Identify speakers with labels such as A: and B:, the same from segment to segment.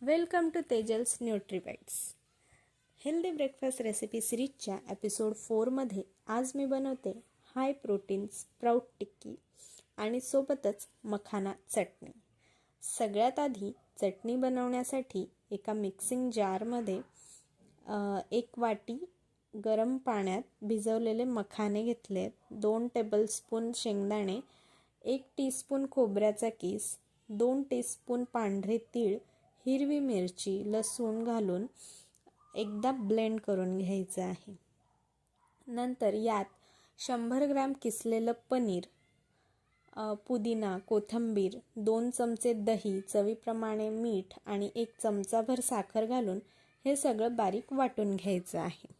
A: Welcome to Tejal's nutribytes. Healthy breakfast recipe सिरीजच्या episode 4मध्ये आज मी बनवते हाय प्रोटीन स्प्राउट टिक्की आणि सोबतच मखाना चटणी. सगळ्यात आधी चटणी बनवण्यासाठी एका मिक्सिंग जारमध्ये 1 वाटी गरम पाण्यात भिजवलेले मखाने घेतले, 2 टेबलस्पून शेंगदाणे, 1 टीस्पून खोबऱ्याचा किस, 2 टीस्पून पांढरे तीळ, हिरवी मिरची, लसूण घालून एकदा ब्लेंड करून घ्यायचं आहे. नंतर यात 100 ग्रॅम किसलेलं पनीर, पुदिना, कोथिंबीर, 2 चमचे दही, चवीप्रमाणे मीठ आणि 1 चमचाभर साखर घालून हे सगळं बारीक वाटून घ्यायचं आहे.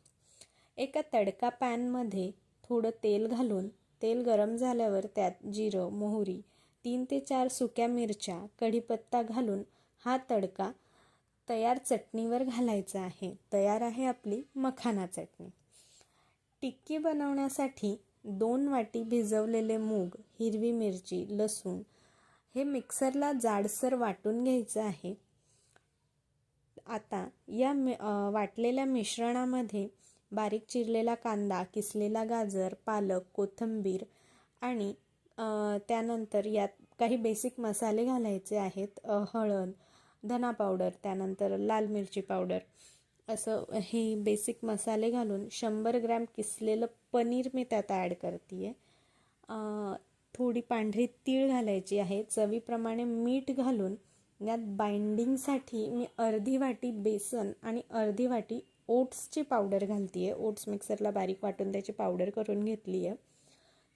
A: एका तडका पॅनमध्ये थोडं तेल घालून तेल गरम झाल्यावर त्यात जिरं, मोहरी, 3 ते 4 सुक्या मिरच्या, कढीपत्ता घालून हा तडका तयार चटणीवर घालायचा आहे. तयार आहे आपली मखाना चटणी. टिक्की बनवण्यासाठी 2 वाटी भिजवलेले मूग, हिरवी मिरची, लसूण हे मिक्सरला जाडसर वाटून घ्यायचं आहे. आता या वाटलेल्या मिश्रणामध्ये बारीक चिरलेला कांदा, किसलेला गाजर, पालक, कोथिंबीर आणि त्यानंतर यात काही बेसिक मसाले घालायचे आहेत. हळद, धना पावडर, त्यानंतर लाल मिरची पावडर, असं हे बेसिक मसाले घालून 100 ग्रॅम किसलेलं पनीर मी त्यात ॲड करते आहे. थोडी पांढरी तीळ घालायची आहे. चवीप्रमाणे मीठ घालून यात बाइंडिंगसाठी मी अर्धी वाटी बेसन आणि अर्धी वाटी ओट्सची पावडर घालते आहे. ओट्स मिक्सरला बारीक वाटून त्याची पावडर करून घेतली आहे.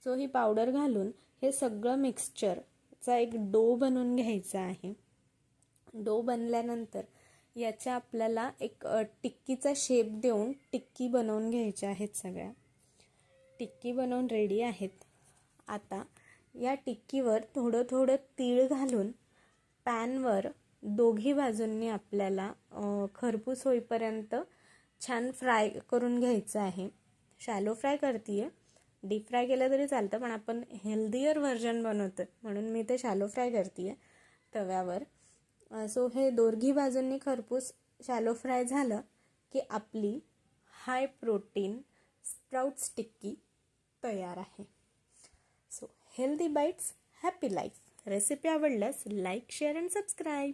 A: सो ही पावडर घालून हे सगळं मिक्सचरचा एक डो बनवून घ्यायचा आहे. डो बनल्यानंतर याच्या आपल्याला एक टिक्कीचा शेप देऊन टिक्की बनवून घ्यायच्या आहेत. सगळ्या टिक्की बनवून रेडी आहेत. आता या टिक्कीवर थोडं थोडं तीळ घालून पॅनवर दोघी बाजूंनी आपल्याला खरपूस होईपर्यंत छान फ्राय करून घ्यायचं आहे. शॅलो फ्राय करते आहे. डीप फ्राय केलं तरी चालतं, पण आपण हेल्दियर व्हर्जन बनवतो म्हणून मी ते शॅलो फ्राय करते आहे तव्यावर. सो हे दोघी बाजूंनी खरपूस शॅलो फ्राय झालं की आपली हाय प्रोटीन स्प्राउट्स टिक्की तयार आहे. So healthy bites, happy life. Recipe आवडल्यास लाईक, शेअर अँड सबस्क्राईब.